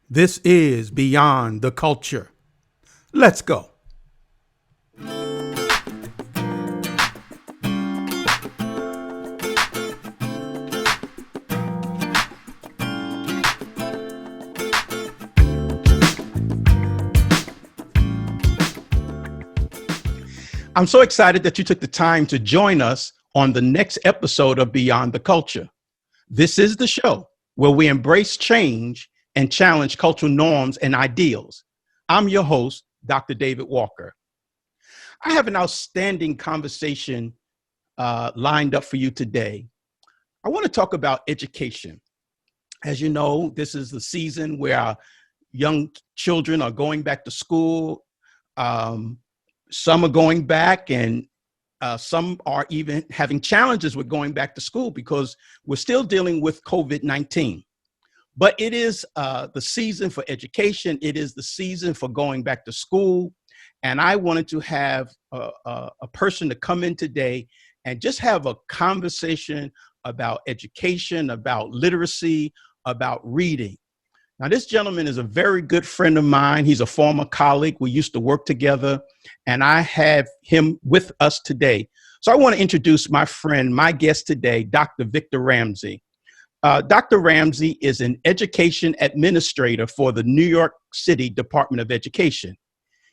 This is Beyond the Culture. Let's go. I'm so excited that you took the time to join us on the next episode of Beyond the Culture. This is the show where we embrace change and challenge cultural norms and ideals. I'm your host, Dr. David Walker. I have an outstanding conversation lined up for you today. I want to talk about education. As you know, this is the season where our young children are going back to school. Some are going back, and some are even having challenges with going back to school because we're still dealing with COVID-19. But it is the season for education. It is the season for going back to school. And I wanted to have a person to come in today and just have a conversation about education, about literacy, about reading. Now, this gentleman is a very good friend of mine. He's a former colleague. We used to work together, and I have him with us today. So I want to introduce my friend, my guest today, Dr. Victor Ramsey. Dr. Ramsey is an education administrator for the New York City Department of Education.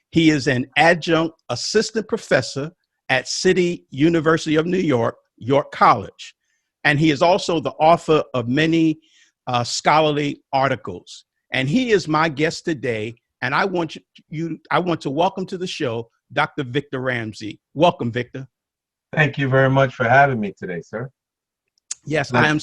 He is an adjunct assistant professor at City University of New York, York College. And he is also the author of many scholarly articles. And he is my guest today. And I want to welcome to the show, Dr. Victor Ramsey. Welcome, Victor. Thank you very much for having me today, sir. Yes, I am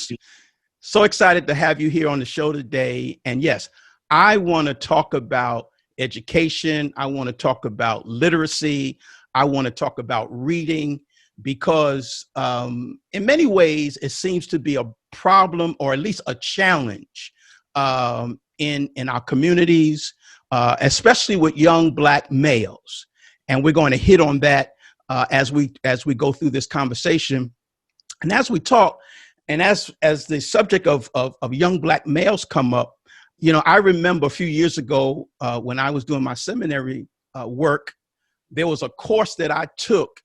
so excited to have you here on the show today. And yes, I want to talk about education. I want to talk about literacy. I want to talk about reading because in many ways, it seems to be a problem or at least a challenge in our communities, especially with young Black males. And we're going to hit on that as we go through this conversation. And as we talk, and as the subject of young Black males come up, you know, I remember a few years ago when I was doing my seminary work, there was a course that I took.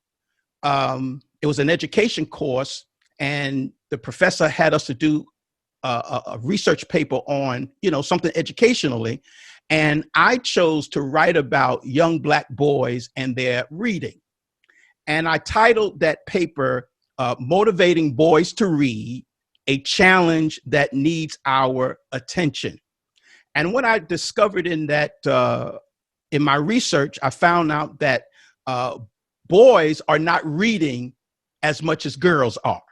It was an education course, and the professor had us to do a research paper on, you know, something educationally. And I chose to write about young Black boys and their reading. And I titled that paper, Motivating Boys to Read, a Challenge That Needs Our Attention. And what I discovered in that, in my research, I found out that boys are not reading as much as girls are.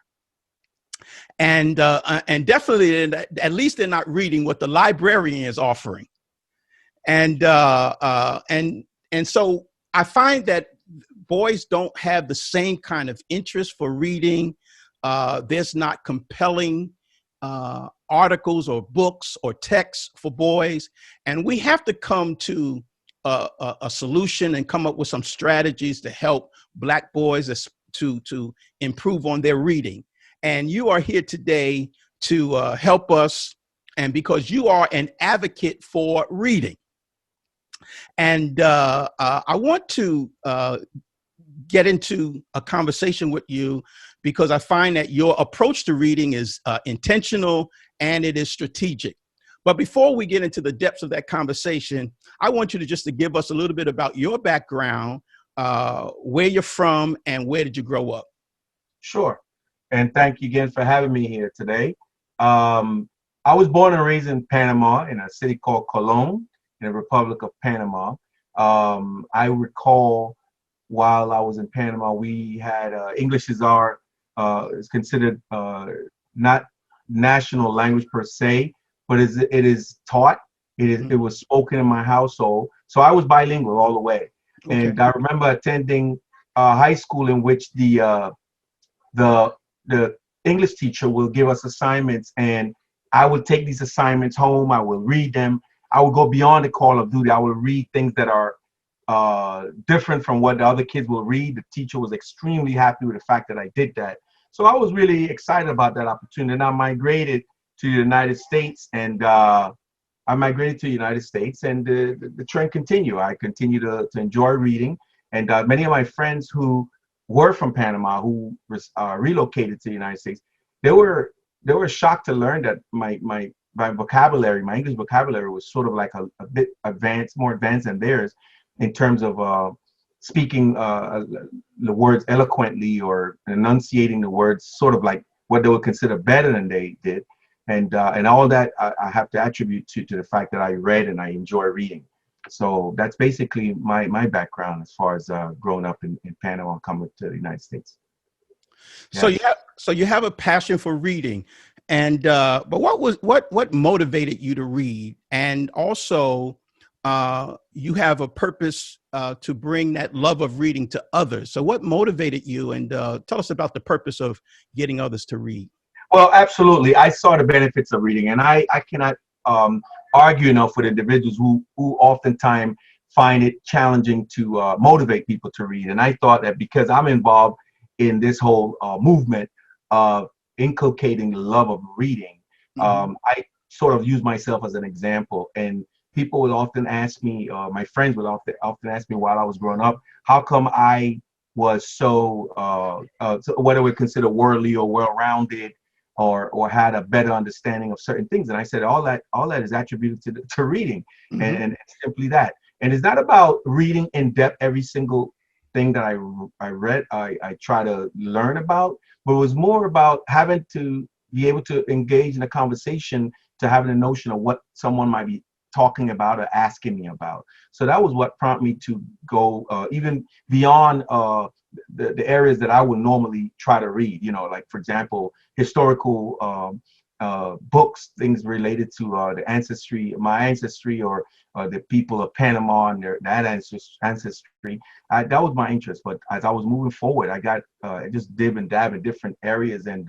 And definitely, at least they're not reading what the librarian is offering. And so I find that boys don't have the same kind of interest for reading. There's not compelling articles or books or texts for boys. And we have to come to a solution and come up with some strategies to help Black boys to improve on their reading. And you are here today to help us, and because you are an advocate for reading. And I want to get into a conversation with you because I find that your approach to reading is intentional and it is strategic. But before we get into the depths of that conversation, I want you to just to give us a little bit about your background, where you're from, and where did you grow up? Sure. And thank you again for having me here today. I was born and raised in Panama in a city called Colón in the Republic of Panama. I recall while I was in Panama, we had English is considered not national language per se, but it is taught. It was spoken in my household. So I was bilingual all the way. Okay. And I remember attending high school in which the English teacher will give us assignments, and I would take these assignments home. I will read them. I would go beyond the call of duty. I would read things that are different from what the other kids will read. The teacher was extremely happy with the fact that I did that. So I was really excited about that opportunity. And I migrated to the United States, and I migrated to the United States, and the trend continued. I continue to enjoy reading, and many of my friends who were from Panama, who relocated to the United States, they were shocked to learn that my vocabulary, my English vocabulary, was sort of like a bit advanced, more advanced than theirs, in terms of speaking the words eloquently or enunciating the words sort of like what they would consider better than they did. And all that I have to attribute to the fact that I read and I enjoy reading. So that's basically my background as far as growing up in Panama and coming to the United States. So Yes. you have a passion for reading, and but what motivated you to read, and also you have a purpose to bring that love of reading to others. So what motivated you, and tell us about the purpose of getting others to read. Well, absolutely. I saw the benefits of reading, and I cannot argue enough with individuals who oftentimes find it challenging to motivate people to read. And I thought that because I'm involved in this whole movement of inculcating the love of reading, I sort of use myself as an example. And people would often ask me, my friends would often ask me while I was growing up, how come I was so what I would consider worldly or well-rounded, or had a better understanding of certain things. And I said, all that is attributed to reading, and simply that. And it's not about reading in depth every single thing that I read, I try to learn about, but it was more about having to be able to engage in a conversation, to having a notion of what someone might be talking about or asking me about. So that was what prompted me to go even beyond the areas that I would normally try to read, like, for example, historical books, things related to the ancestry, my ancestry, or the people of Panama and that ancestry. That was my interest. But as I was moving forward, I just dib and dab in different areas, and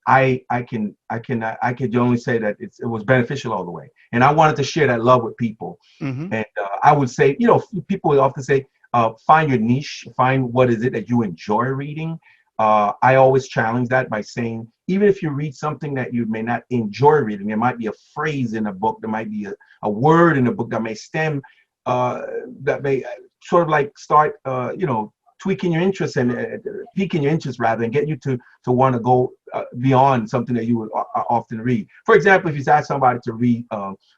I can only say that it was beneficial all the way. And I wanted to share that love with people. And I would say, people would often say, find your niche, find what is it that you enjoy reading. I always challenge that by saying, even if you read something that you may not enjoy reading, there might be a phrase in a book, there might be a word in a book that may that may sort of like start, tweaking your interest and piquing your interest rather, and get you to want to go beyond something that you would often read. For example, if you ask somebody to read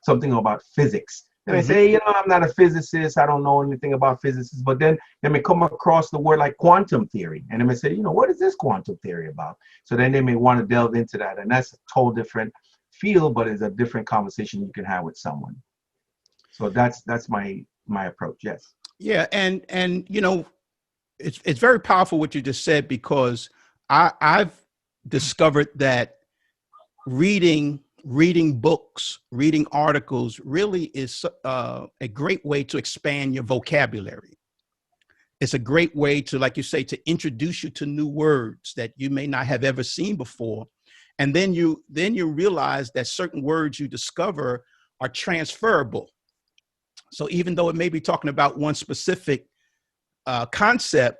something about physics, they may say, I'm not a physicist, I don't know anything about physics, but then they may come across the word like quantum theory, and they may say, what is this quantum theory about? So then they may want to delve into that, and that's a total different field, but it's a different conversation you can have with someone. So that's my approach. Yes. Yeah, and it's very powerful what you just said, because I've discovered that reading books, reading articles really is a great way to expand your vocabulary. It's a great way to, like you say, to introduce you to new words that you may not have ever seen before. And then you realize that certain words you discover are transferable. So even though it may be talking about one specific concept,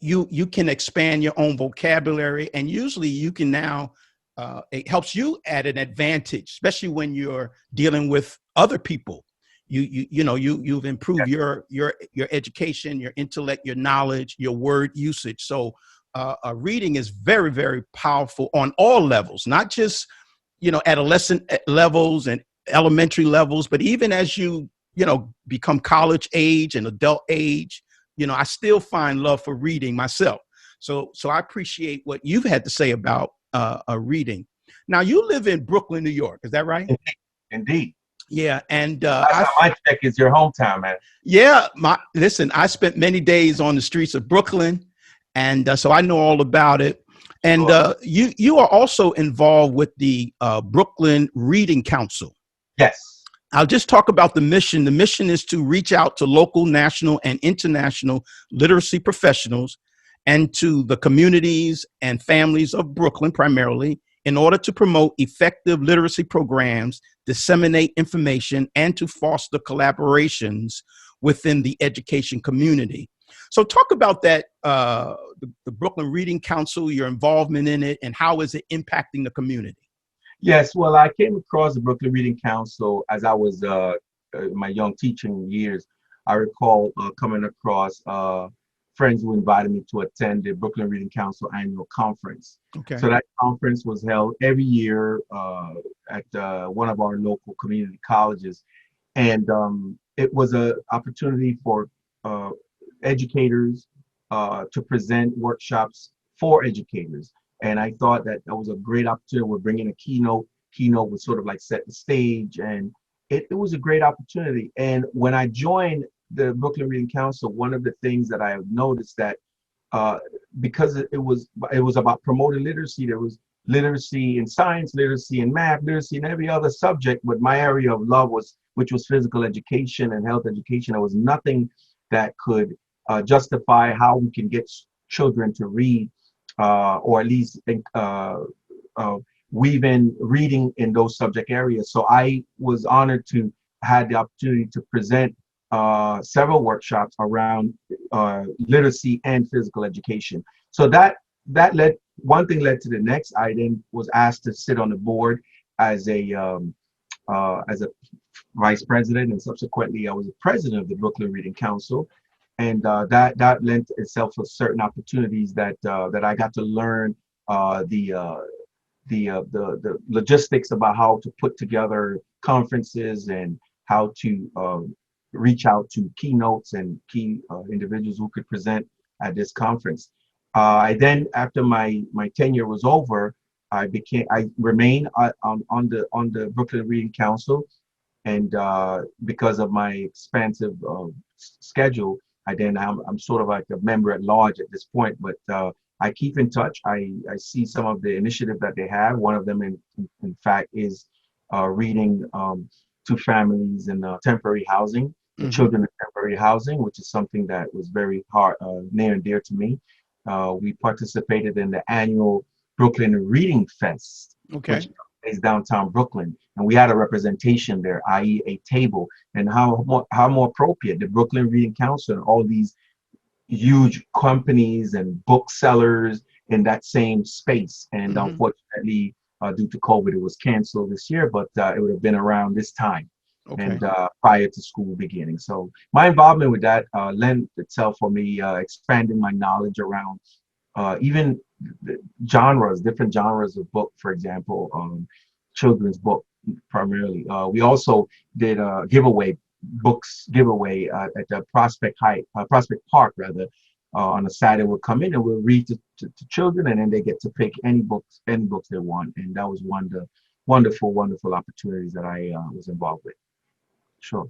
you can expand your own vocabulary, and usually you can now it helps you at an advantage, especially when you're dealing with other people. You've improved your education, your intellect, your knowledge, your word usage. So reading is very, very powerful on all levels, not just adolescent levels and elementary levels, but even as you become college age and adult age. I still find love for reading myself. So I appreciate what you've had to say about reading. Now, you live in Brooklyn, New York. Is that right? Indeed. Yeah. And my check is your hometown, man. Yeah. Listen, I spent many days on the streets of Brooklyn, and so I know all about it. And you are also involved with the Brooklyn Reading Council. Yes. I'll just talk about the mission. The mission is to reach out to local, national, and international literacy professionals and to the communities and families of Brooklyn primarily, in order to promote effective literacy programs, disseminate information, and to foster collaborations within the education community. So talk about that, the Brooklyn Reading Council, your involvement in it, and how is it impacting the community? Yes, well, I came across the Brooklyn Reading Council as I was my young teaching years. I recall coming across friends who invited me to attend the Brooklyn Reading Council annual conference. Okay. So that conference was held every year at one of our local community colleges, and it was an opportunity for uh, educators to present workshops for educators. And I thought that that was a great opportunity. We're bringing a keynote. Keynote would sort of like set the stage, and it was a great opportunity. And when I joined the Brooklyn Reading Council, one of the things that I have noticed that uh, because it was about promoting literacy. There was literacy in science, literacy in math, literacy in every other subject. But my area of love was, which was physical education and health education. There was nothing that could justify how we can get children to read, or at least uh, weave in reading in those subject areas. So I was honored to had the opportunity to present several workshops around literacy and physical education. So that led, one thing led to the next. I then was asked to sit on the board as a vice president, and subsequently I was the president of the Brooklyn Reading Council, and that lent itself to certain opportunities that I got to learn the logistics about how to put together conferences and how to reach out to keynotes and key individuals who could present at this conference. I then, after my tenure was over, I remained on the Brooklyn Reading Council, and because of my expansive schedule, I'm sort of like a member at large at this point. But I keep in touch. I see some of the initiatives that they have. One of them, in fact, is reading to families in temporary housing, the Hmm. children in temporary housing, which is something that was very hard, near and dear to me. We participated in the annual Brooklyn Reading Fest, Okay. which is downtown Brooklyn, and we had a representation there, i.e., a table. And how more appropriate, the Brooklyn Reading Council and all these huge companies and booksellers in that same space. And Hmm. unfortunately, due to COVID, it was canceled this year, but it would have been around this time Okay. and prior to school beginning. So my involvement with that lent itself for me expanding my knowledge around even genres, different genres of book, for example, children's book primarily. We also did a giveaway at the Prospect Park rather, on a Saturday. We'll come in and we'll read to children, and then they get to pick any books they want. And that was one of the wonderful opportunities that I was involved with. Sure.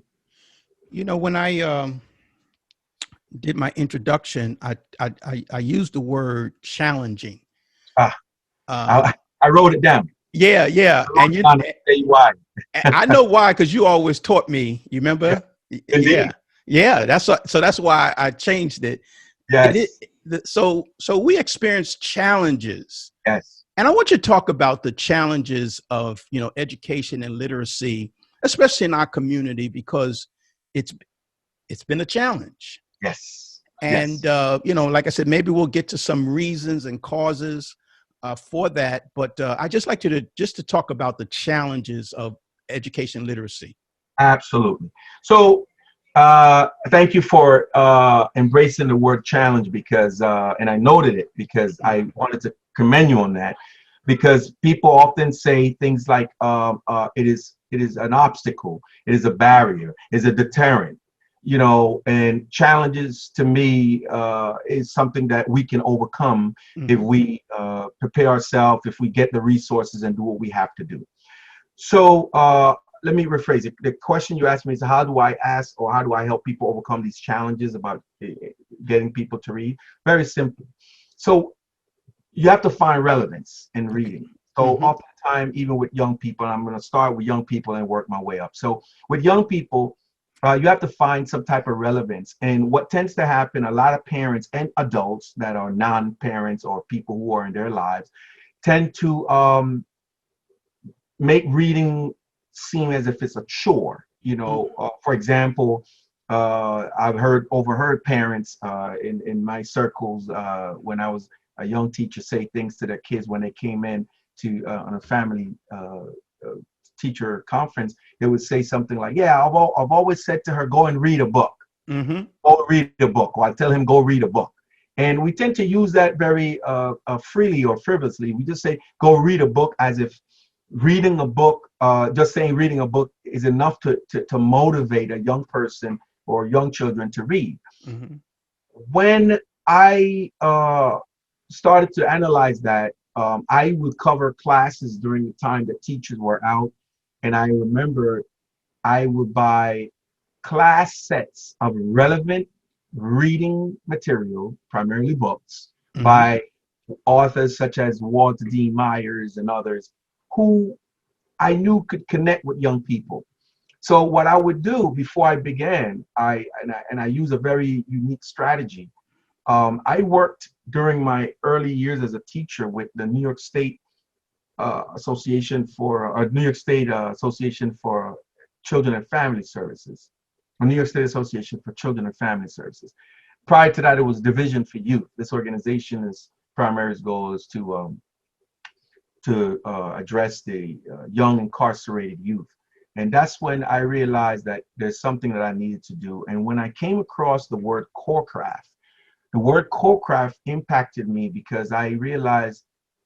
When I did my introduction, I used the word challenging. Ah, Um, I wrote it down. yeah, yeah, I wrote and it down to tell you why. I know why, because you always taught me. You Yeah, remember? indeed. Yeah, yeah. So that's why I changed it. It, Yes. so we experience challenges, Yes. and I want you to talk about the challenges of education and literacy, especially in our community, because it's it's been a challenge. Yes. And Yes. like I said, maybe we'll get to some reasons and causes for that. But I just like you to talk about the challenges of education literacy. Absolutely. So, thank you for embracing the word challenge, because, and I noted it because I wanted to commend you on that, because people often say things like, it is an obstacle, it is a barrier, it is a deterrent, and challenges to me is something that we can overcome if Hmm. we prepare ourselves, if we get the resources and do what we have to do. So let me rephrase it. The question you asked me is, how do I ask, or how do I help people overcome these challenges about getting people to read? Very simple. So you have to find relevance in Okay. reading. So Hmm. oftentimes, even with young people, and I'm going to start with young people and work my way up. So with young people, you have to find some type of relevance. And what tends to happen, a lot of parents and adults that are non-parents or people who are in their lives tend to make reading seem as if it's a chore. For example, I've overheard parents in my circles when I was a young teacher say things to their kids when they came in to on a family teacher conference, they would say something like, "Yeah, I've always said to her, go and read a book. Mm-hmm. Go read a book." Or I tell him, "Go read a book." And we tend to use that very freely or frivolously. We just say, "Go read a book," as if reading a book, just saying reading a book is enough to motivate a young person or young children to read. Mm-hmm. When I started to analyze that, I would cover classes during the time that teachers were out. And I remember I would buy class sets of relevant reading material, primarily books, Mm-hmm. by authors such as Walter D. Myers and others who I knew could connect with young people. So what I would do before I began, I use a very unique strategy. I worked during my early years as a teacher with the New York State New York State Association for Children and Family Services, or New York State Association for Children and Family Services. Prior to that, it was Division for Youth. This organization's primary goal is to address the young incarcerated youth. And that's when I realized that there's something that I needed to do. And when I came across the word core-craft, the word core-craft impacted me because I realized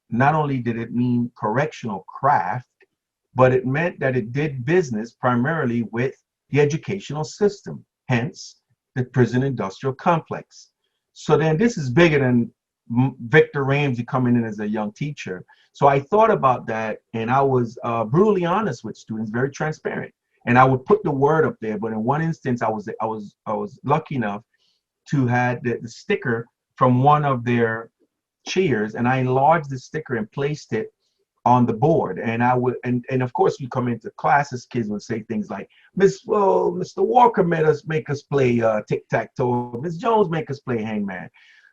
not only did it mean correctional craft, but it meant that it did business primarily with the educational system, hence the prison industrial complex. So then this is bigger than Victor Ramsey coming in as a young teacher. So I thought about that, and I was brutally honest with students, very transparent. And I would put the word up there, but in one instance, I was lucky enough to had the sticker from one of their cheers, and I enlarged the sticker and placed it on the board. And I would, and of course, we come into classes, kids would say things like, Mr. Walker make us play tic-tac-toe. Ms. Jones make us play hangman.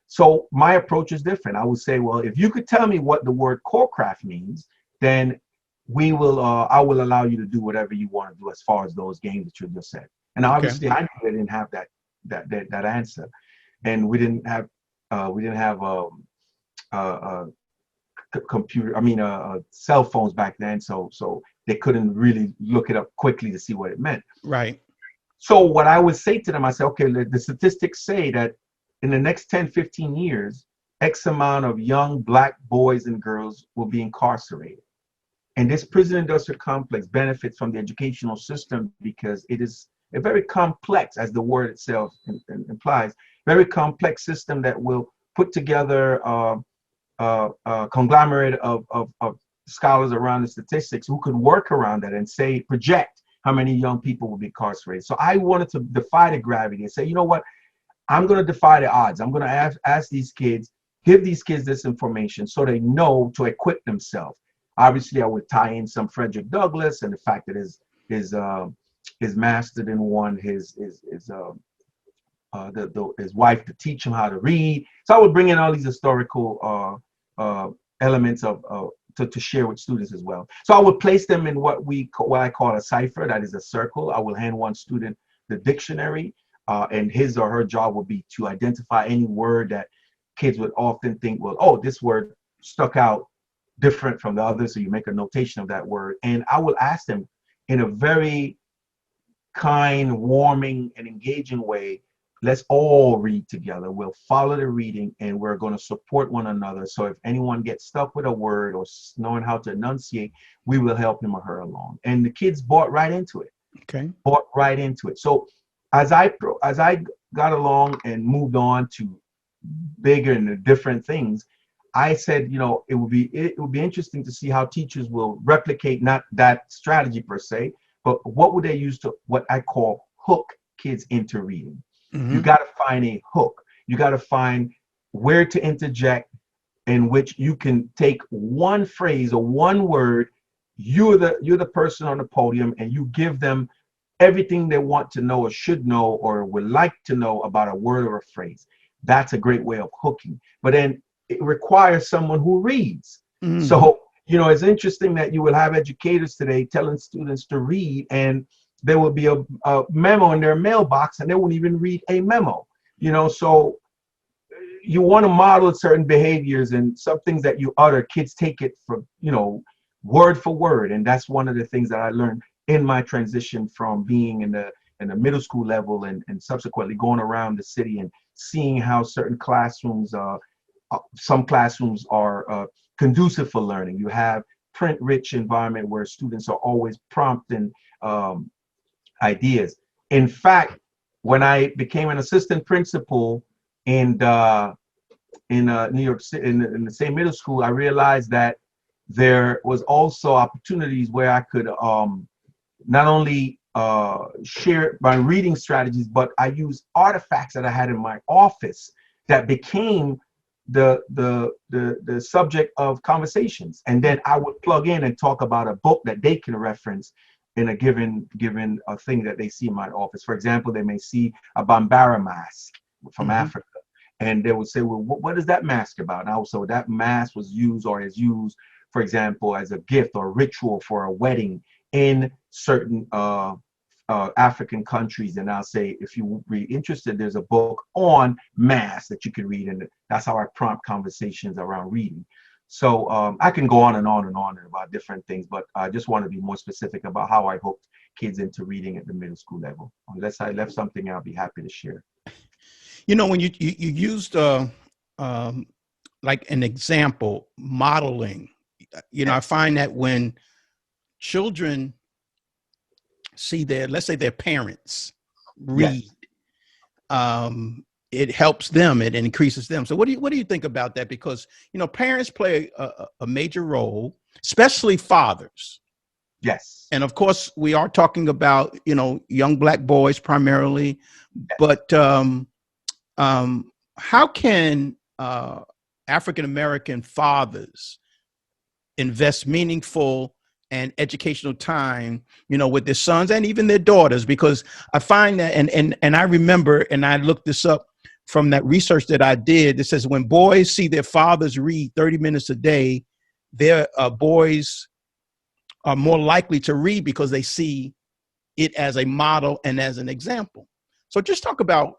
So my approach is different. I would say, well, if you could tell me what the word core-craft means, then we will. I will allow you to do whatever you want to do as far as those games that you just said. And Okay. obviously, I knew they didn't have that answer, and we didn't have computer. I mean, cell phones back then, so they couldn't really look it up quickly to see what it meant. Right. So what I would say to them, I say, okay, the statistics say that in the next 10, 15 years, X amount of young Black boys and girls will be incarcerated. And this prison industrial complex benefits from the educational system because it is a very complex, as the word itself implies, very complex system that will put together a conglomerate of scholars around the statistics who could work around that and say, project how many young people will be incarcerated. So I wanted to defy the gravity and say, you know what? I'm going to defy the odds. I'm going to ask these kids, give these kids this information so they know to equip themselves. Obviously, I would tie in some Frederick Douglass and the fact that his master didn't want his wife to teach him how to read. So I would bring in all these historical elements to share with students as well. So I would place them in what I call a cipher, that is a circle. I will hand one student the dictionary, and his or her job would be to identify any word that kids would often think, well, oh, this word stuck out different from the others, so you make a notation of that word. And I will ask them in a very kind, warming, and engaging way, let's all read together. We'll follow the reading, and we're going to support one another. So if anyone gets stuck with a word or knowing how to enunciate, we will help him or her along. And the kids bought right into it. Okay. Bought right into it. So as I got along and moved on to bigger and different things, I said, you know, it would be interesting to see how teachers will replicate not that strategy per se, but what would they use to what I call hook kids into reading. Mm-hmm. You got to find a hook. You got to find where to interject in which you can take one phrase or one word. You're the person on the podium, and you give them everything they want to know or should know or would like to know about a word or a phrase. That's a great way of hooking. But then it requires someone who reads. Mm-hmm. So, you know, it's interesting that you will have educators today telling students to read, and there will be a memo in their mailbox, and they won't even read a memo. You know, so you want to model certain behaviors, and some things that you utter, kids take it for, word for word. And that's one of the things that I learned in my transition from being in the middle school level, and subsequently going around the city and seeing how certain classrooms, some classrooms are conducive for learning. You have print-rich environment where students are always prompting ideas. In fact, when I became an assistant principal in New York City, in the same middle school, I realized that there was also opportunities where I could not only share my reading strategies, but I used artifacts that I had in my office that became the subject of conversations. And then I would plug in and talk about a book that they can reference in a given thing that they see in my office. For example, they may see a Bambara mask from Africa, and they would say, well, what is that mask about? And also, that mask was used, or is used, for example, as a gift or ritual for a wedding in certain African countries. And I'll say, if you would be interested, there's a book on masks that you can read, and that's how I prompt conversations around reading. So I can go on and on and on about different things, but I just want to be more specific about how I hooked kids into reading at the middle school level. Unless I left something, I'll be happy to share. When you used like an example, modeling, I find that when children see let's say their parents read, it helps them, it increases them. So what do you think about that? Because, parents play a major role, especially fathers. Yes. And of course we are talking about, young Black boys primarily, but how can African-American fathers invest meaningful and educational time, with their sons and even their daughters? Because I find that, and I remember, and I looked this up from that research that I did, that says when boys see their fathers read 30 minutes a day, their boys are more likely to read because they see it as a model and as an example. So just talk about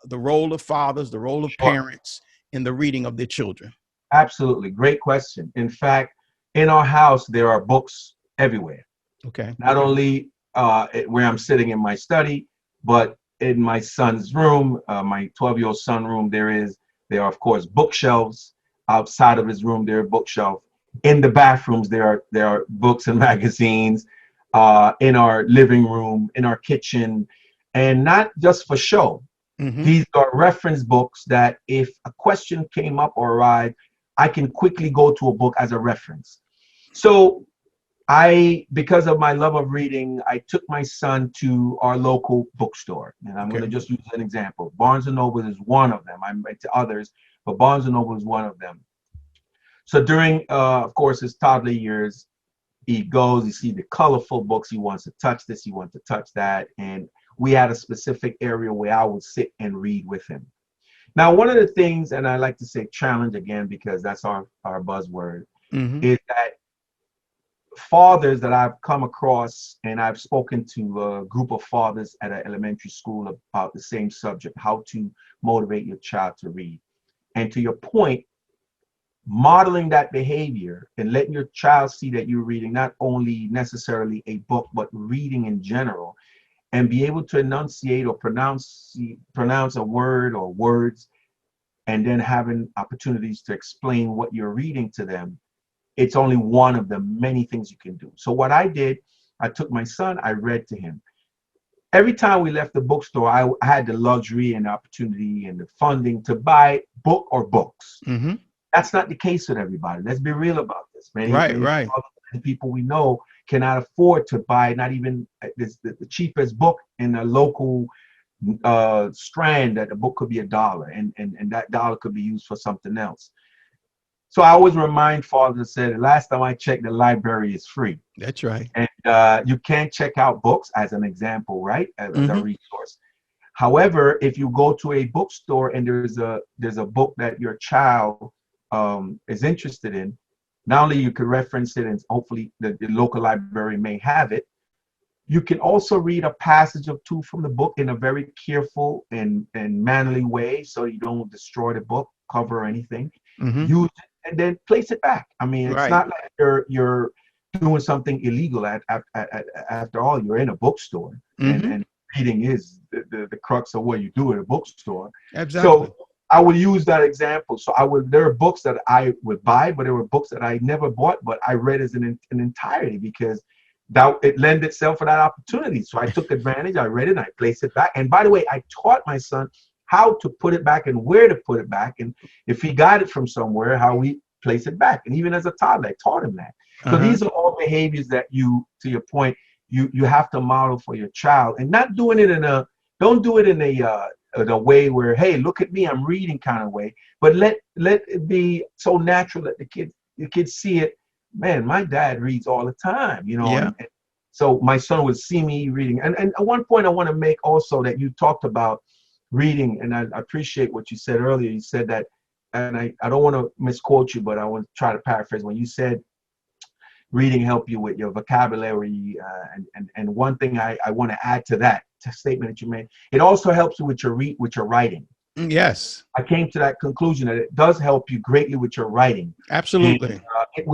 the role of fathers, the role of parents in the reading of their children. Absolutely. Great question. In fact, in our house, there are books everywhere. Okay. Not only where I'm sitting in my study, but in my son's room, my 12-year-old son room, there are, of course, bookshelves. Outside of his room, there are bookshelves. In the bathrooms, there are books and magazines. In our living room, in our kitchen, and not just for show. These are reference books that if a question came up or arrived, I can quickly go to a book as a reference. So because of my love of reading, I took my son to our local bookstore. And I'm going to just use an example. Barnes & Noble is one of them. I'm into others, but Barnes & Noble is one of them. So during, of course, his toddler years, he goes, you see the colorful books. He wants to touch this, he wants to touch that. And we had a specific area where I would sit and read with him. Now, one of the things, and I like to say challenge again, because that's our buzzword, is that fathers that I've come across, and I've spoken to a group of fathers at an elementary school about the same subject, how to motivate your child to read. And to your point, modeling that behavior and letting your child see that you're reading not only necessarily a book, but reading in general, and be able to enunciate or pronounce a word or words, and then having opportunities to explain what you're reading to them. It's only one of the many things you can do. So what I did, I took my son, I read to him. Every time we left the bookstore, I had the luxury and opportunity and the funding to buy book or books. That's not the case with everybody. Let's be real about this. Many people we know cannot afford to buy not even the cheapest book in a local strand. That a book could be $1, and that dollar could be used for something else. So I always remind fathers, said, the last time I checked, the library is free. That's right. And you can't check out books as an example, right? As a resource. However, if you go to a bookstore and there's a book that your child is interested in, not only you could reference it, and hopefully the local library may have it, You can also read a passage or two from the book in a very careful and mannerly way, so you don't destroy the book cover or anything. Mm-hmm. Use it and then place it back. I mean, it's Right. not like you're doing something illegal. After all, you're in a bookstore, Mm-hmm. and reading is the crux of what you do in a bookstore. Exactly. So I would use that example. So there are books that I would buy, but there were books that I never bought, but I read as an entirety because that it lent itself for that opportunity. So I took advantage. I read it. And I placed it back. And by the way, I taught my son how to put it back and where to put it back, and if he got it from somewhere, how we place it back. And even as a toddler, I taught him that. So Uh-huh. these are all behaviors that to your point, you have to model for your child, and not doing it don't do it in a way where, hey, look at me, I'm reading kind of way, but let it be so natural that the kids see it. Man, my dad reads all the time, Yeah. and so my son would see me reading. And at one point I want to make also that you talked about reading, and I appreciate what you said earlier. You said that, and I don't want to misquote you, but I want to try to paraphrase when you said reading help you with your vocabulary, and one thing I want to add to that statement that you made, it also helps you with your writing. Yes. I came to that conclusion that it does help you greatly with your writing, and Absolutely. it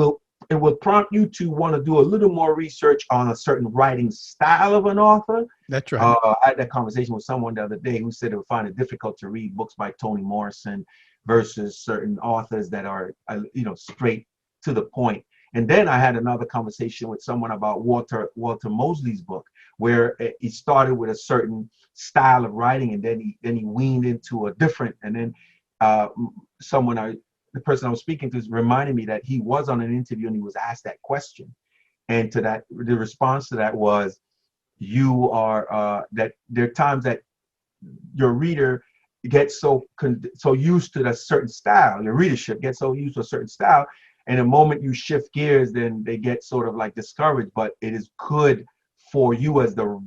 will prompt you to want to do a little more research on a certain writing style of an author. That's right. I had that conversation with someone the other day who said they would find it difficult to read books by Toni Morrison versus certain authors that are, straight to the point. And then I had another conversation with someone about Walter Mosley's book, where he started with a certain style of writing, and then he weaned into a different. And then uh, the person I was speaking to reminded me that he was on an interview and he was asked that question, and the response to that was, you are that there are times that your reader gets so used to a certain style, your readership gets so used to a certain style, and the moment you shift gears, then they get sort of like discouraged. But it is good for you as the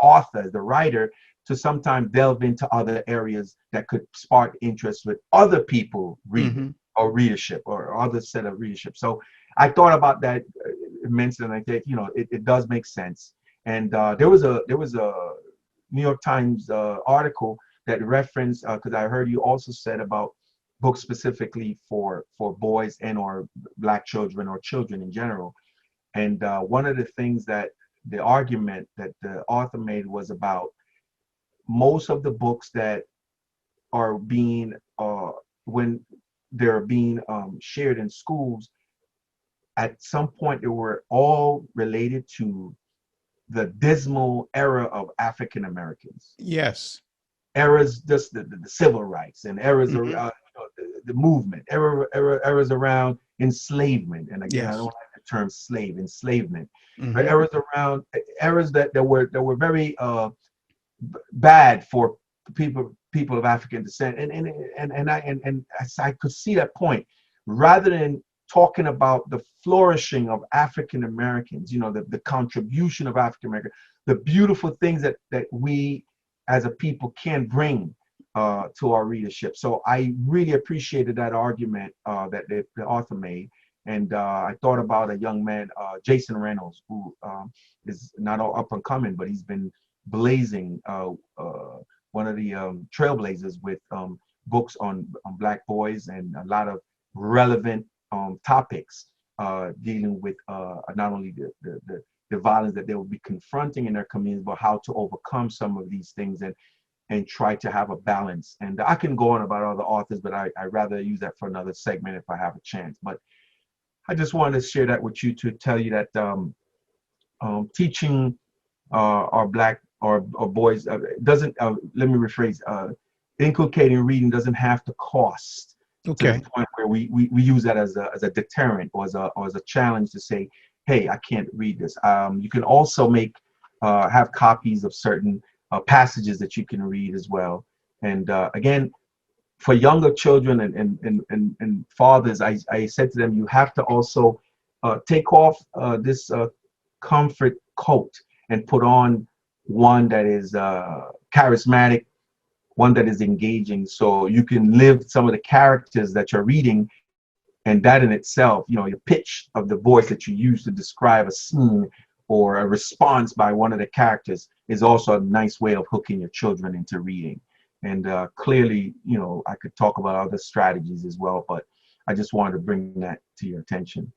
author, as the writer, to sometimes delve into other areas that could spark interest with other people reading Mm-hmm. or readership or other set of readership. So I thought about that immensely, and I think it does make sense. And there was a New York Times article that referenced, because I heard you also said about books specifically for boys and or Black children or children in general. And one of the things that the argument that the author made was about most of the books that are being when they're being shared in schools, at some point they were all related to the dismal era of African Americans. Yes. Eras, just the civil rights, and eras Mm-hmm. the movement, eras around enslavement. And again, I don't Yes. like the term enslavement, but Mm-hmm. eras around eras that were very bad for people of African descent. And I could see that point. Rather than talking about the flourishing of African Americans, the contribution of African Americans, the beautiful things that we as a people can bring to our readership. So I really appreciated that argument that the author made. And I thought about a young man, Jason Reynolds, who is not all up and coming, but he's been blazing, one of the trailblazers with books on Black boys and a lot of relevant topics dealing with not only the violence that they will be confronting in their communities, but how to overcome some of these things and try to have a balance. And I can go on about other authors, but I'd rather use that for another segment if I have a chance. But I just wanted to share that with you to tell you that teaching our Black or boys doesn't, let me rephrase, inculcating reading doesn't have to cost to the Okay. point where we use that as a deterrent or as a challenge to say, hey, I can't read this. You can also have copies of certain passages that you can read as well. And again, for younger children and fathers, I said to them, you have to also take off this comfort coat and put on one that is charismatic, one that is engaging, so you can live some of the characters that you're reading. And that in itself, your pitch of the voice that you use to describe a scene or a response by one of the characters is also a nice way of hooking your children into reading. And clearly, you know, I could talk about other strategies as well, but I just wanted to bring that to your attention.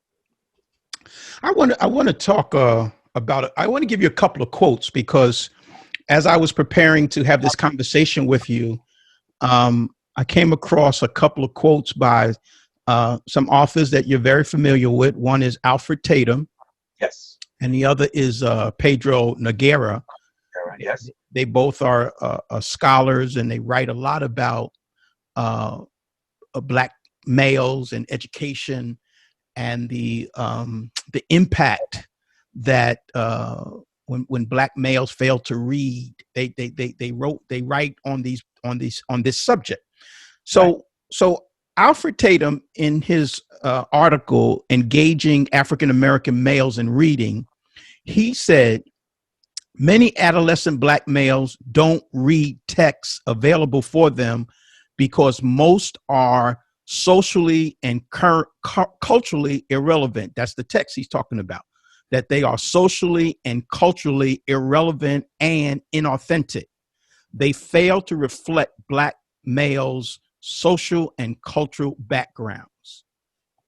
I want to talk about it. I want to give you a couple of quotes because as I was preparing to have this conversation with you, I came across a couple of quotes by some authors that you're very familiar with. One is Alfred Tatum, Yes. and the other is Pedro Noguera. Yes. They both are scholars, and they write a lot about Black males and education and the impact that when Black males fail to read, they write on this subject. So Right. so Alfred Tatum, in his article "Engaging African American Males in Reading," he said many adolescent Black males don't read texts available for them because most are socially and culturally irrelevant. That's the text he's talking about, that they are socially and culturally irrelevant and inauthentic. They fail to reflect Black males' social and cultural backgrounds.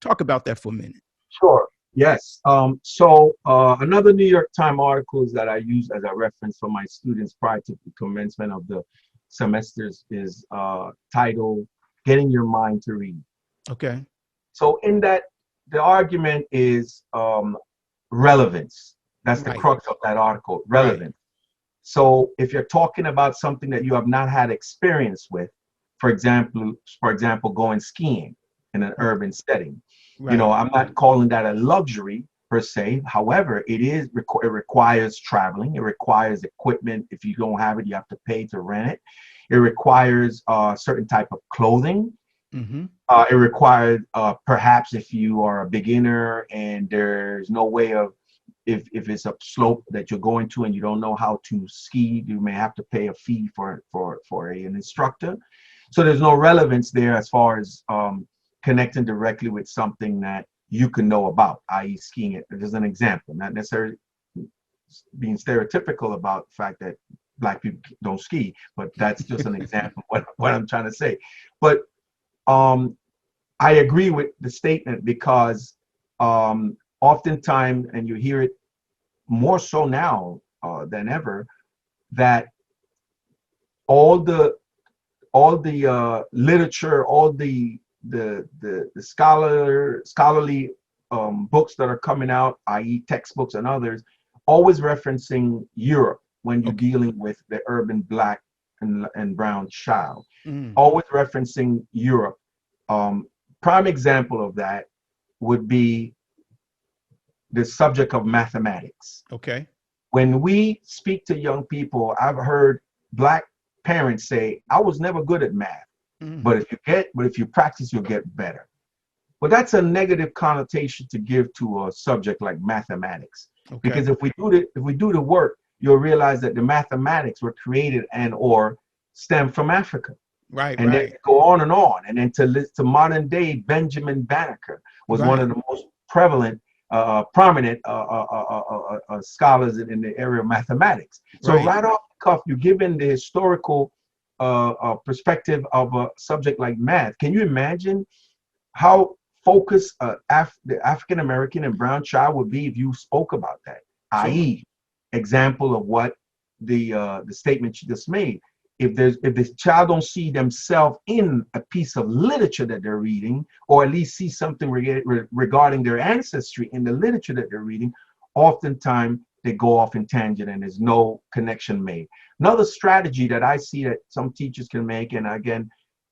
Talk about that for a minute. Sure. Yes. So another New York Times articles that I use as a reference for my students prior to the commencement of the semesters is titled "Getting Your Mind to Read." Okay. So in that, the argument is relevance. That's the Right. crux of that article, Right. relevance. So if you're talking about something that you have not had experience with, for example, going skiing in an urban setting, you know, Right. I'm not calling that a luxury per se. However, it requires traveling. It requires equipment. If you don't have it, you have to pay to rent it. It requires a certain type of clothing. Mm-hmm. It requires perhaps if you are a beginner and there's no way of if it's a slope that you're going to and you don't know how to ski, you may have to pay a fee for an instructor. So there's no relevance there as far as connecting directly with something that you can know about, i.e. skiing. It as an example, not necessarily being stereotypical about the fact that Black people don't ski, but that's just an example of what I'm trying to say. But I agree with the statement because oftentimes, and you hear it more so now than ever, that all the literature, all the scholarly books that are coming out, i.e. textbooks and others, always referencing Europe when you're Okay. dealing with the urban Black and brown child, Mm. always referencing Europe. Prime example of that would be the subject of mathematics. Okay. When we speak to young people, I've heard Black parents say, "I was never good at math, Mm. but if you practice, you'll get better." Well, that's a negative connotation to give to a subject like mathematics, Okay. because if we do the work, you'll realize that the mathematics were created and or stem from Africa. Right. And then Right. go on and on. And then to modern day, Benjamin Banneker was one Right. of the most prevalent, prominent scholars in the area of mathematics. So Right. right off the cuff, you're given the historical perspective of a subject like math. Can you imagine how focused the African American and brown child would be if you spoke about that? Sure. I.e., example of what the statement you just made. If the child don't see themselves in a piece of literature that they're reading, or at least see something regarding their ancestry in the literature that they're reading, oftentimes they go off in tangent and there's no connection made. Another strategy that I see that some teachers can make, and again,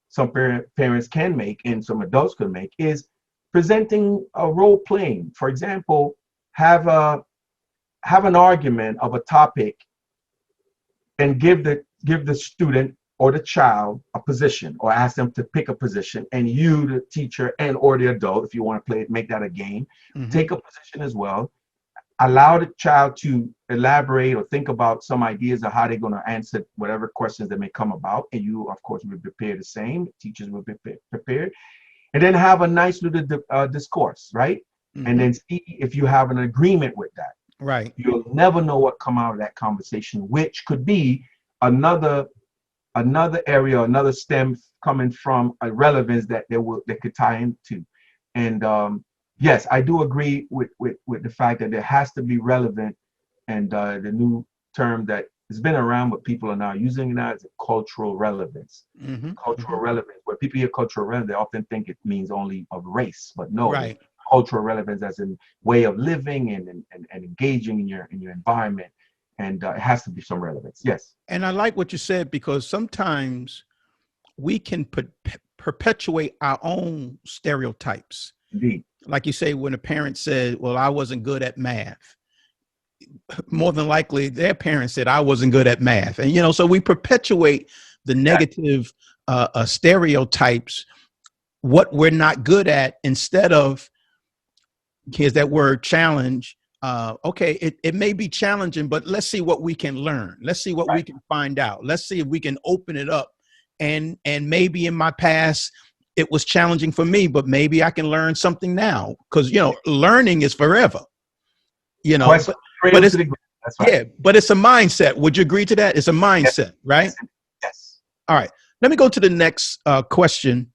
some parents can make, and some adults can make, is presenting a role playing. For example, have an argument of a topic and give the student or the child a position, or ask them to pick a position, and you, the teacher and or the adult, if you want to play it, make that a game, Mm-hmm. take a position as well. Allow the child to elaborate or think about some ideas of how they're going to answer whatever questions that may come about, and you, of course, will prepare the same. Teachers will be prepared, and then have a nice little discourse, right? And Mm-hmm. then see if you have an agreement with that. Right. You'll never know what come out of that conversation, which could be another area, another stem coming from a relevance that that could tie into. And yes, I do agree with the fact that there has to be relevant, and the new term that has been around, but people are now using it now, is cultural relevance. Mm-hmm. Cultural Mm-hmm. relevance. Where people hear cultural relevance, they often think it means only of race, but no, there's Right. cultural relevance as in way of living and engaging in your environment, and it has to be some relevance. Yes. And I like what you said, because sometimes we can perpetuate our own stereotypes. Indeed. Like you say, when a parent said, well, I wasn't good at math, more than likely their parents said I wasn't good at math. And, so we perpetuate the negative stereotypes, what we're not good at, instead of, here's that word, challenge. Okay, it may be challenging, but let's see what we can learn. Let's see what we Right. can find out. Let's see if we can open it up. And maybe in my past, it was challenging for me, but maybe I can learn something now, because, learning is forever, Question but cradle it's, to the grave. That's right. yeah, but it's a mindset. Would you agree to that? It's a Yes. mindset, right? Yes. Yes. All right. Let me go to the next question,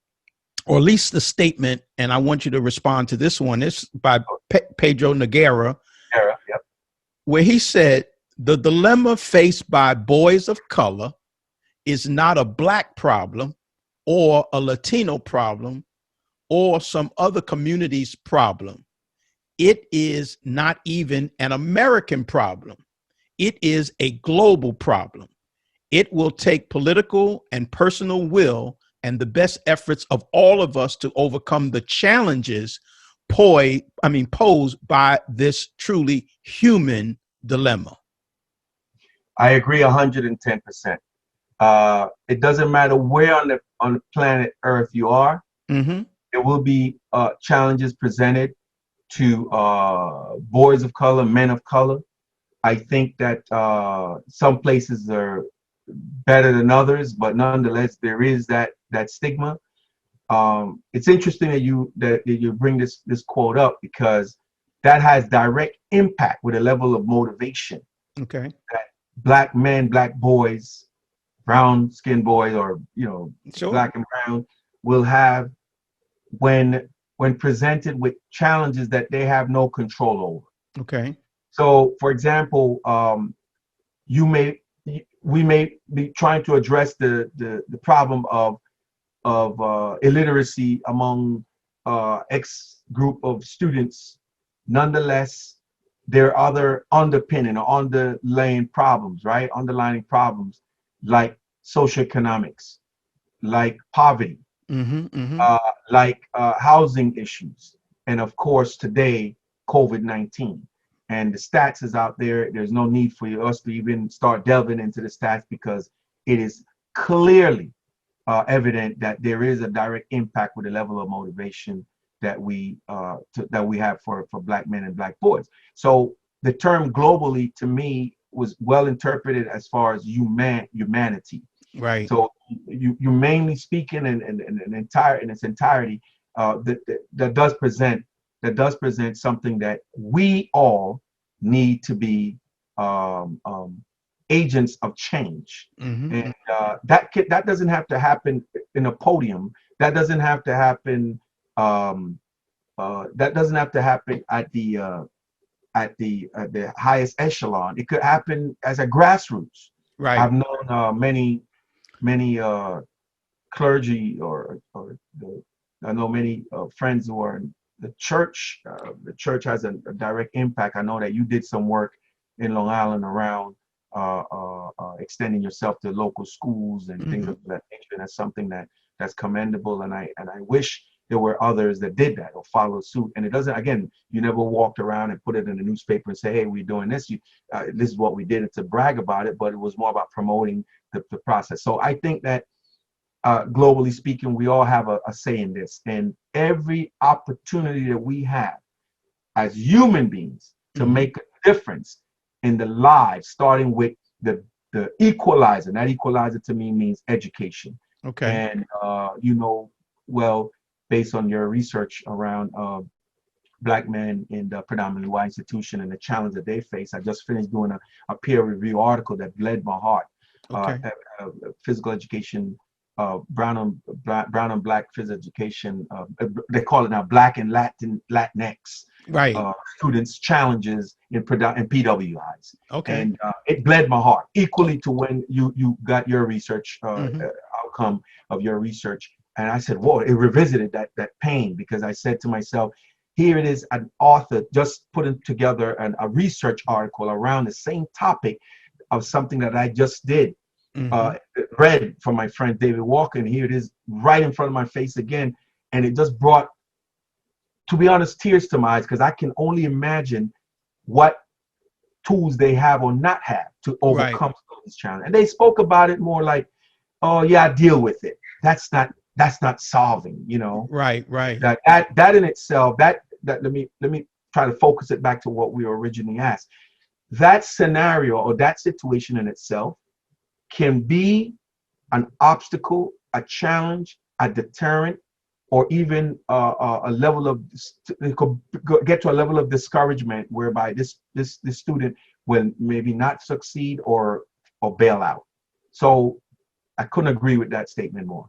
or at least the statement, and I want you to respond to this one. It's by Pedro Noguera, Era. Yep. where he said, the dilemma faced by boys of color is not a Black problem or a Latino problem or some other community's problem. It is not even an American problem. It is a global problem. It will take political and personal will and the best efforts of all of us to overcome the challenges posed by this truly human dilemma. I agree 110%. It doesn't matter where on the planet Earth you are. Mm-hmm. There will be challenges presented to boys of color, men of color. I think that some places are better than others, but nonetheless, there is that stigma. It's interesting that you bring this quote up, because that has direct impact with a level of motivation Okay. that Black men, Black boys, brown skinned boys, or Sure. Black and brown, will have when presented with challenges that they have no control over. Okay. So, for example, we may be trying to address the problem of illiteracy among X group of students. Nonetheless, there are other underpinning or underlying problems, right? Underlying problems like socioeconomics, like poverty, Mm-hmm. Mm-hmm. like housing issues, and of course today COVID-19. And the stats is out there. There's no need for us to even start delving into the stats, because it is clearly evident that there is a direct impact with the level of motivation that we have for Black men and Black boys. So the term globally, to me, was well interpreted as far as humanity. Right. So you mainly speaking in its entirety, that does present something that we all need to be agents of change. Mm-hmm. And that doesn't have to happen in a podium. That doesn't have to happen. That doesn't have to happen at the highest echelon. It could happen as a grassroots. Right. I've known many clergy, I know many friends who are in the church. The church has a direct impact. I know that you did some work in Long Island around extending yourself to local schools and things of that nature. And that's something that's commendable. And I wish there were others that did that or followed suit. And it doesn't, again, you never walked around and put it in the newspaper and say, hey, we're doing this. This is what we did, to brag about it, but it was more about promoting the process. So I think that globally speaking, we all have a say in this. And every opportunity that we have as human beings to make a difference in the lives, starting with the equalizer. And that equalizer to me means education. Okay. And well, based on your research around Black men in the predominantly white institution and the challenge that they face. I just finished doing a peer review article that bled my heart. Okay. Physical education, brown and black physical education. They call it now Black and Latinx Right. students challenges in PWIs. Okay. And it bled my heart equally to when you got your research outcome of your research. And I said, whoa, it revisited that pain, because I said to myself, here it is, an author just putting together a research article around the same topic of something that I just did. Read from my friend David Walker, and here it is right in front of my face again. And it just brought, to be honest, tears to my eyes, because I can only imagine what tools they have or not have to overcome these challenges. And they spoke about it more like, oh yeah, deal with it. That's not solving, you know. Right. That in itself, that let me try to focus it back to what we were originally asked. That scenario or that situation in itself can be an obstacle, a challenge, a deterrent, or even a level of, it could get to a level of discouragement whereby this student will maybe not succeed or bail out. So I couldn't agree with that statement more.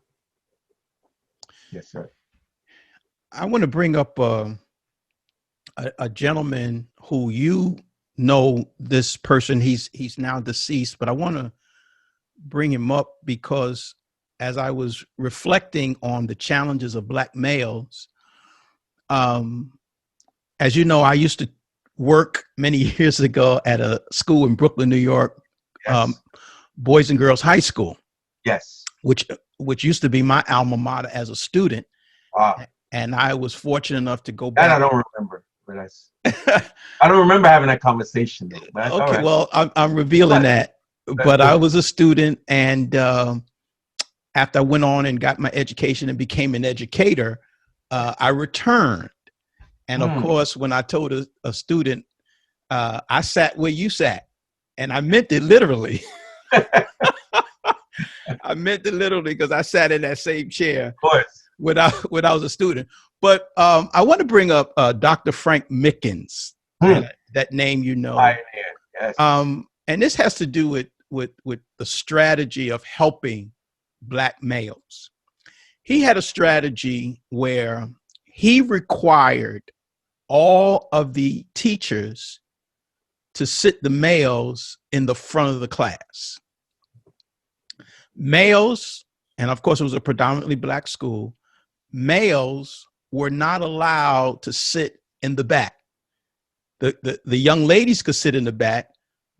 Yes, sir. I want to bring up a gentleman who, you know, this person. He's now deceased, but I want to bring him up because as I was reflecting on the challenges of Black males, as you know, I used to work many years ago at a school in Brooklyn, New York, Yes. Boys and Girls High School. Yes. Which used to be my alma mater as a student. Wow. And I was fortunate enough to go back. That I don't remember, but I don't remember having that conversation though. But okay, well, I'm revealing that. But I was a student, and after I went on and got my education and became an educator, I returned. And of course, when I told a student, I sat where you sat, and I meant it literally. I meant it literally, because I sat in that same chair of course. when I was a student. But I want to bring up Dr. Frank Mickens, that name, you know. Yes. And this has to do with the strategy of helping Black males. He had a strategy where he required all of the teachers to sit the males in the front of the class. Males, and of course it was a predominantly Black school, males were not allowed to sit in the back. The young ladies could sit in the back,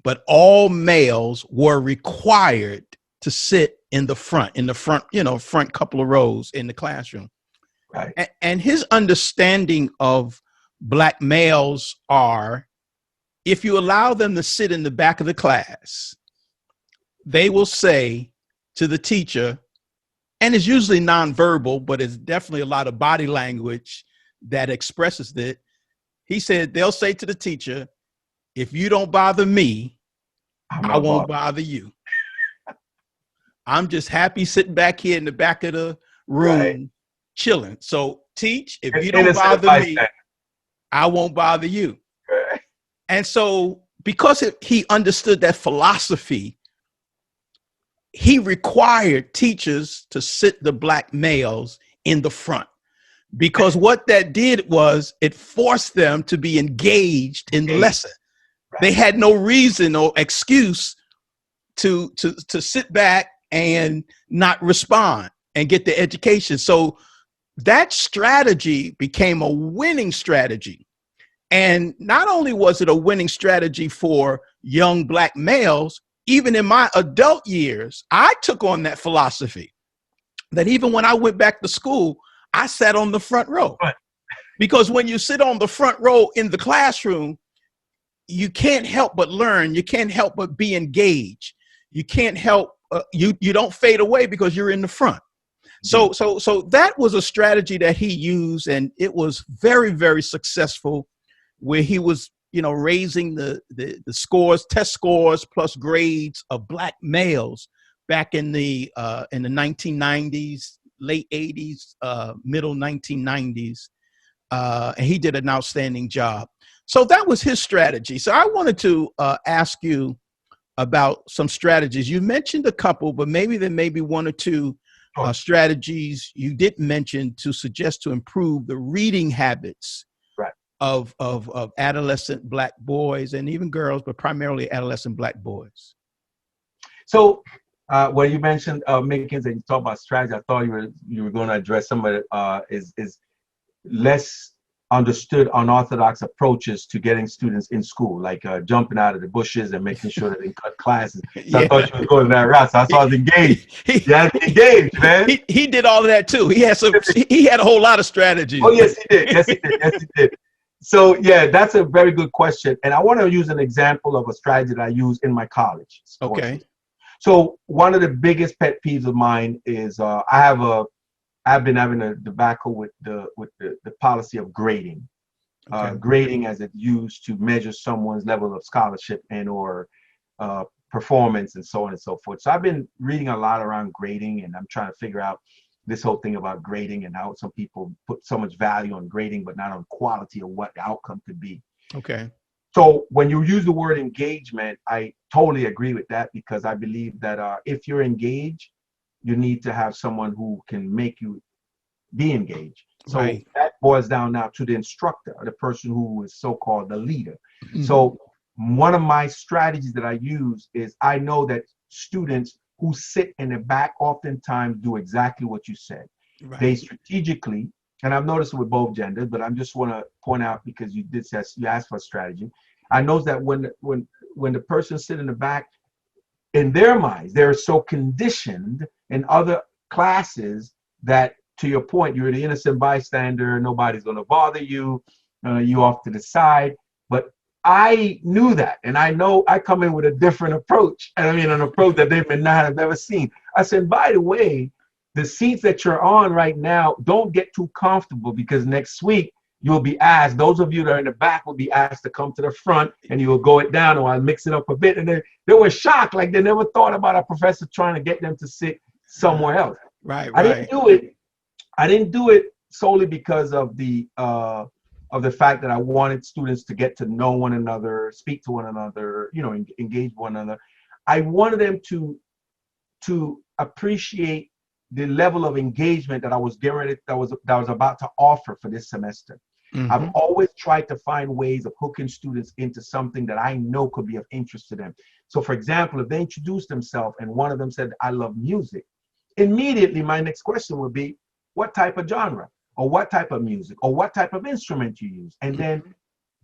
but all males were required to sit in the front, front couple of rows in the classroom. Right. And his understanding of Black males are, if you allow them to sit in the back of the class, they will say to the teacher, and it's usually nonverbal, but it's definitely a lot of body language that expresses it. He said, they'll say to the teacher, if you don't bother me, I won't bother you. I'm just happy sitting back here in the back of the room, chilling. So teach, if you don't bother me, I won't bother you. Right. And so because he understood that philosophy, he required teachers to sit the Black males in the front, because what that did was it forced them to be engaged in the lesson. Right. They had no reason or excuse to sit back and not respond and get the education. So that strategy became a winning strategy. And not only was it a winning strategy for young Black males, even in my adult years, I took on that philosophy that even when I went back to school, I sat on the front row. Right. Because when you sit on the front row in the classroom, you can't help but learn. You can't help but be engaged. You can't help, you don't fade away because you're in the front. So that was a strategy that he used, and it was very, very successful, where he was, raising the scores, test scores plus grades of Black males back in the 1990s, late 80s, middle 1990s. and he did an outstanding job. So that was his strategy. So I wanted to ask you about some strategies. You mentioned a couple, but maybe there may be one or two strategies you didn't mention to suggest to improve the reading habits of adolescent Black boys and even girls, but primarily adolescent Black boys. So when you mentioned Mickens and you talk about strategy, I thought you were going to address some of it is less understood unorthodox approaches to getting students in school, like jumping out of the bushes and making sure that they cut classes. So I thought you were going that route. So I saw was engaged. Engaged, man. He did all of that too. He had a whole lot of strategies. Oh, yes, he did. Yes, he did. Yes, he did. So yeah, that's a very good question. And I want to use an example of a strategy that I use in my college. Okay. So one of the biggest pet peeves of mine is I've been having a debacle with the policy of grading. Grading as it's used to measure someone's level of scholarship and or performance and so on and so forth. So I've been reading a lot around grading, and I'm trying to figure out this whole thing about grading and how some people put so much value on grading, but not on quality of what the outcome could be. Okay. So when you use the word engagement, I totally agree with that, because I believe that if you're engaged, you need to have someone who can make you be engaged. So that boils down now to the instructor, or the person who is so-called the leader. Mm-hmm. So one of my strategies that I use is I know that students who sit in the back oftentimes do exactly what you said. They strategically, and I've noticed it with both genders, but I just want to point out, because you asked for a strategy. I know that when the person sit in the back, in their minds, they're so conditioned in other classes that, to your point, you're the innocent bystander, nobody's going to bother you, you off to the side. But I knew that, and I know I come in with a different approach, and I mean an approach that they may not have ever seen. I said, by the way, the seats that you're on right now, don't get too comfortable, because next week you'll be asked, those of you that are in the back will be asked to come to the front, and you will go it down, or I'll mix it up a bit. And they were shocked, like they never thought about a professor trying to get them to sit somewhere else. I didn't do it solely because of the fact that I wanted students to get to know one another, speak to one another, engage one another. I wanted them to appreciate the level of engagement that I was about to offer for this semester. Mm-hmm. I've always tried to find ways of hooking students into something that I know could be of interest to them. So for example, if they introduced themselves and one of them said, I love music, immediately my next question would be, what type of genre, or what type of music, or what type of instrument you use? And then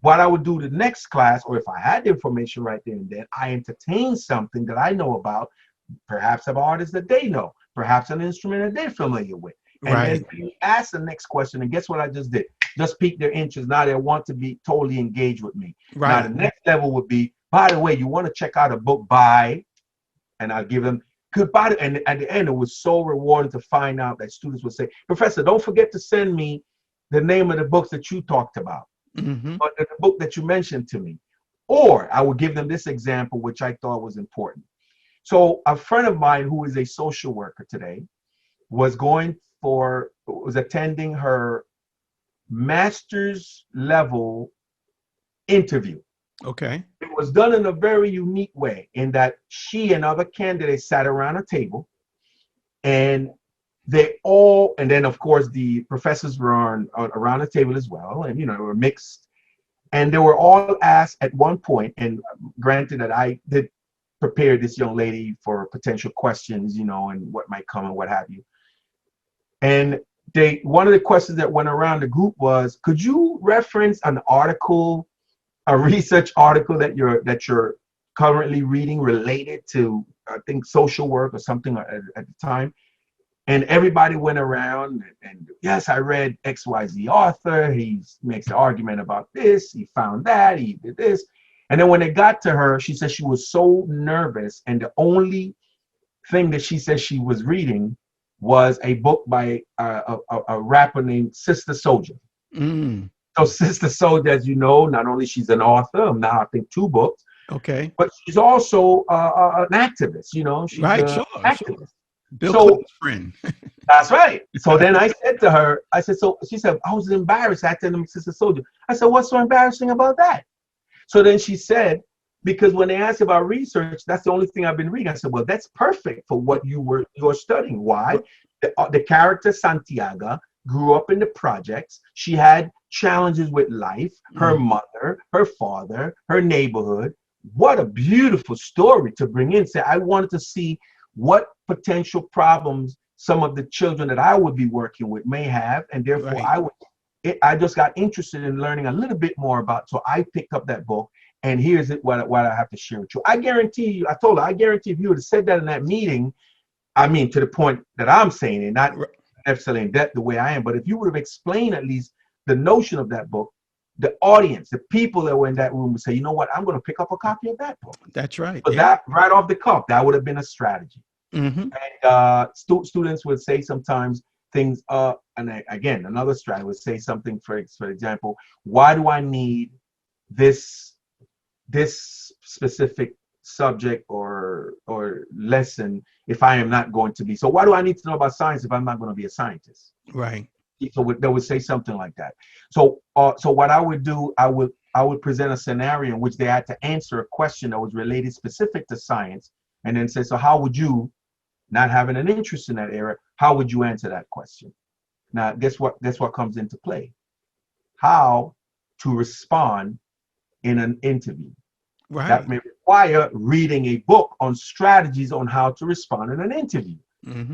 what I would do the next class, or if I had the information right there and then, I entertain something that I know about, perhaps of artists that they know, perhaps an instrument that they're familiar with. And then you ask the next question, and guess what I just did? Just pique their interest. Now they want to be totally engaged with me. Now the next level would be, by the way, you want to check out a book by, and I'll give them goodbye. And at the end, it was so rewarding to find out that students would say, Professor, don't forget to send me the name of the books that you talked about, or the book that you mentioned to me. Or I would give them this example, which I thought was important. So a friend of mine who is a social worker today was attending her master's level interview. Okay. It was done in a very unique way, in that she and other candidates sat around a table, and then of course the professors were around the table as well, and they were mixed, and they were all asked at one point, and granted that I did prepare this young lady for potential questions, and what might come and what have you. And one of the questions that went around the group was, could you reference an article, a research article that you're currently reading related to, I think, social work or something at the time? And everybody went around and yes, I read XYZ author. He makes the argument about this. He found that. He did this. And then when it got to her, she said she was so nervous. And the only thing that she said she was reading was a book by a rapper named Sister Soldier. So Sister Soldier, as you know, not only she's an author, now I think 2 books. Okay. But she's also an activist, she's right, an sure, activist. Sure. Bill Clinton's friend. That's right. So then I said to her, I said, so she said, I was embarrassed acting them Sister Soldier. I said, what's so embarrassing about that? So then she said, because when they asked about research, that's the only thing I've been reading. I said, well, that's perfect for what you're studying. Why? The character Santiago grew up in the projects. She had challenges with life, her mother, her father, her neighborhood. What a beautiful story to bring in. Say, I wanted to see what potential problems some of the children that I would be working with may have, and therefore I just got interested in learning a little bit more about. So I picked up that book, and here's what I have to share with you. I guarantee you, I told her, I guarantee if you would have said that in that meeting, I mean, to the point that I'm saying it, not necessarily in depth the way I am, but if you would have explained at least the notion of that book, the audience, the people that were in that room would say, you know what, I'm going to pick up a copy of that book. That's right. But that right off the cuff, that would have been a strategy. And students would say sometimes things, again, another strategy would say something, for example, why do I need this specific subject or lesson if I am not going to be? So why do I need to know about science if I'm not going to be a scientist? Right. So they would say something like that. So what I would do, I would present a scenario in which they had to answer a question that was related specific to science, and then say, so how would you, not having an interest in that area, how would you answer that question? Now, guess what comes into play? How to respond in an interview. Right. That may require reading a book on strategies on how to respond in an interview.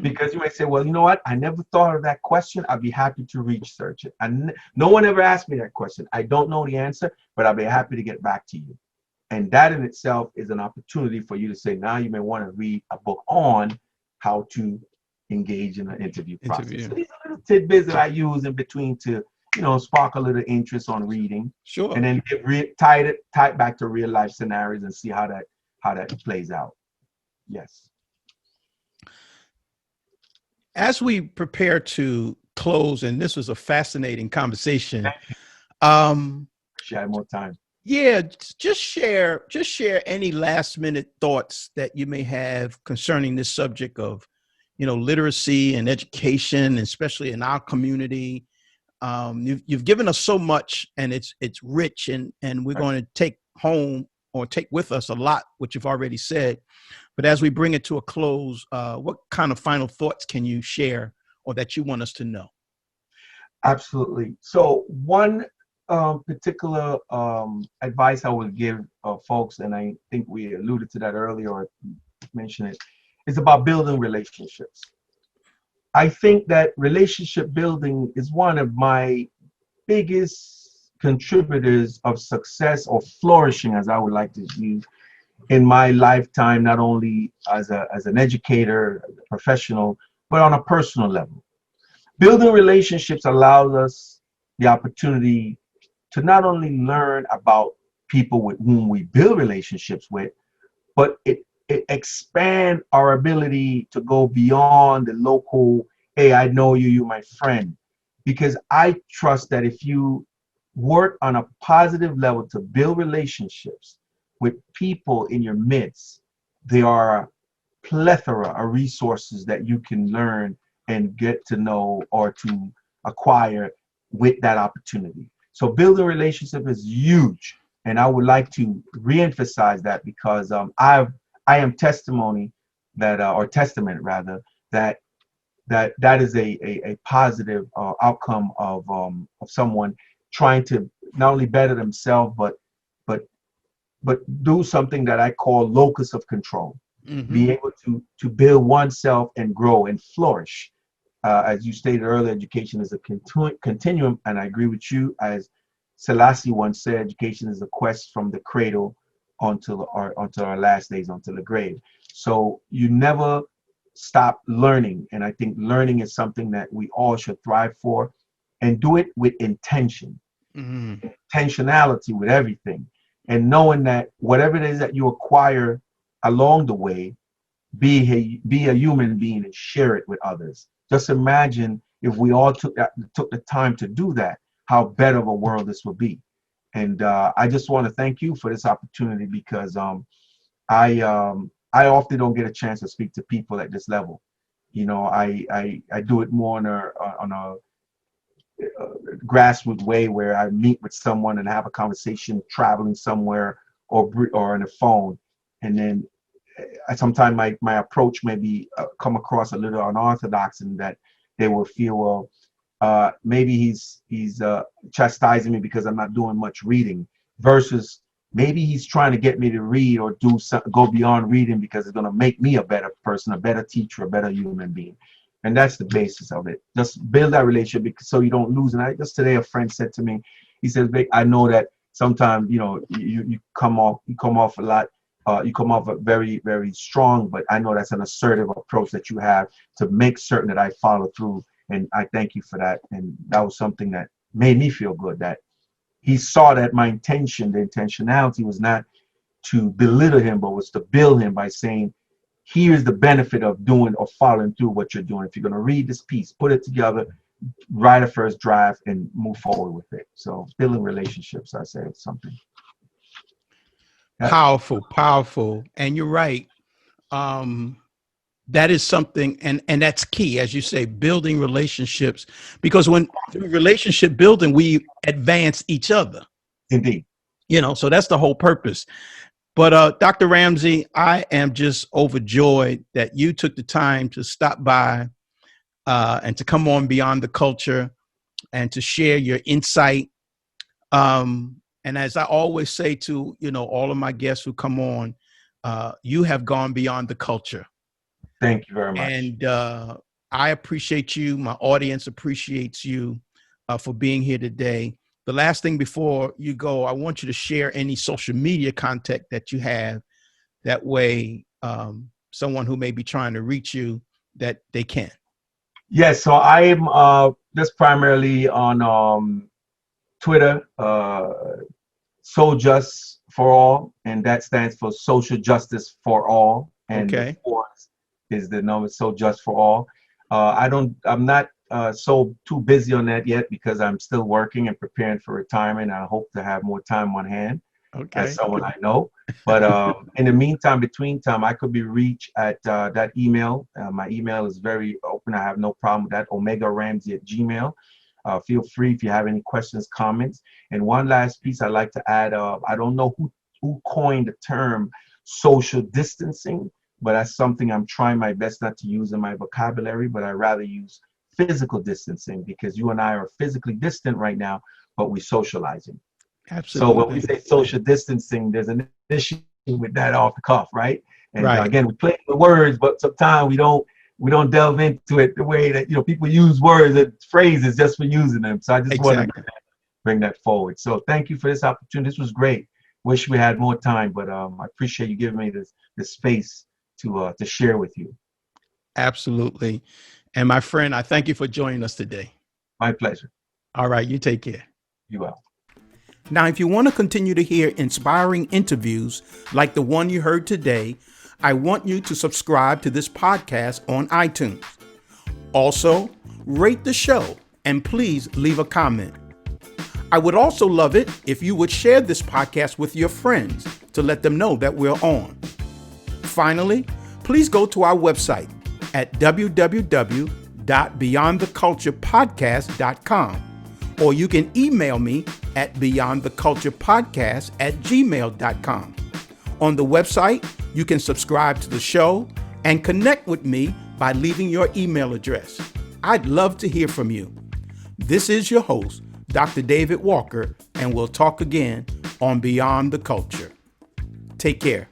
Because you may say, well, you know what? I never thought of that question. I'd be happy to research it. And no one ever asked me that question. I don't know the answer, but I'll be happy to get back to you. And that in itself is an opportunity for you to say, now you may want to read a book on how to engage in an interview process. So these are little tidbits that I use in between to, spark a little interest on reading. Sure. And then tie it back to real life scenarios and see how that plays out. Yes. As we prepare to close, and this was a fascinating conversation. Share more time. Yeah, just share any last minute thoughts that you may have concerning this subject of, literacy and education, especially in our community. You've given us so much, and it's rich, and we're going to take home or take with us a lot, which you've already said. But as we bring it to a close, what kind of final thoughts can you share or that you want us to know? Absolutely. So one particular advice I would give folks, and I think we alluded to that earlier or mentioned it, is about building relationships. I think that relationship building is one of my biggest contributors of success or flourishing, as I would like to use, in my lifetime, not only as an educator, a professional, but on a personal level. Building relationships allows us the opportunity to not only learn about people with whom we build relationships with, but it expand our ability to go beyond the local, hey, I know you, you're my friend. Because I trust that if you work on a positive level to build relationships with people in your midst, there are a plethora of resources that you can learn and get to know or to acquire with that opportunity. So building a relationship is huge. And I would like to reemphasize that because I am testimony that, or testament rather, that is a positive outcome of someone trying to not only better themselves, but do something that I call locus of control. Be able to build oneself and grow and flourish. As you stated earlier, education is a continuum, and I agree with you. As Selassie once said, education is a quest from the cradle until our last days, until the grave. So you never stop learning, and I think learning is something that we all should thrive for, and do it with intention, intentionality with everything, and knowing that whatever it is that you acquire along the way, be a human being and share it with others. Just imagine if we all took the time to do that, how better of a world this would be. And I just want to thank you for this opportunity, because I often don't get a chance to speak to people at this level. I do it more on a grassroots way where I meet with someone and have a conversation traveling somewhere or on the phone. And then sometimes my approach may be come across a little unorthodox in that they will feel, well, maybe he's chastising me because I'm not doing much reading, versus maybe he's trying to get me to read or go beyond reading because it's going to make me a better person, a better teacher, a better human being. And that's the basis of it. Just build that relationship so you don't lose. And just today, a friend said to me, he says, Vic, I know that sometimes, you come off a lot. You come off very, very strong, but I know that's an assertive approach that you have to make certain that I follow through. And I thank you for that. And that was something that made me feel good, that he saw that my intention, the intentionality was not to belittle him, but was to build him by saying, here's the benefit of doing or following through what you're doing. If you're going to read this piece, put it together, write a first draft, and move forward with it. So building relationships, I say, it's something. Powerful. And you're right. That is something, and that's key, as you say, building relationships, because through relationship building, we advance each other. Indeed. So that's the whole purpose. But Dr. Ramsey, I am just overjoyed that you took the time to stop by and to come on Beyond the Culture and to share your insight. And as I always say to, all of my guests who come on, you have gone beyond the culture. Thank you very much. And I appreciate you. My audience appreciates you for being here today. The last thing before you go, I want you to share any social media contact that you have. That way, someone who may be trying to reach you, that they can. Yes, so I am just primarily on Twitter, SoJust for All, and that stands for Social Justice for All. And okay. Is the number SoJust for All. I'm not so too busy on that yet because I'm still working and preparing for retirement. I hope to have more time on hand as someone I know. But in the meantime, between time, I could be reached at that email. My email is very open. I have no problem with that, omegaramsey@gmail. Feel free if you have any questions, comments. And one last piece I'd like to add, I don't know who coined the term social distancing, but that's something I'm trying my best not to use in my vocabulary, but I rather use physical distancing, because you and I are physically distant right now, but we're socializing. Absolutely. So when we say social distancing, there's an issue with that off the cuff, right? And again, we play with words, but sometimes we don't delve into it the way that people use words and phrases just for using them. So I just want to bring that forward. So thank you for this opportunity. This was great. Wish we had more time, but I appreciate you giving me this space to share with you. Absolutely. And my friend, I thank you for joining us today. My pleasure. All right. You take care. You will. Now, if you want to continue to hear inspiring interviews like the one you heard today, I want you to subscribe to this podcast on iTunes. Also, rate the show and please leave a comment. I would also love it if you would share this podcast with your friends to let them know that we're on. Finally, please go to our website at www.beyondtheculturepodcast.com, or you can email me at beyondtheculturepodcast@gmail.com. On the website, you can subscribe to the show and connect with me by leaving your email address. I'd love to hear from you. This is your host, Dr. David Walker, and we'll talk again on Beyond the Culture. Take care.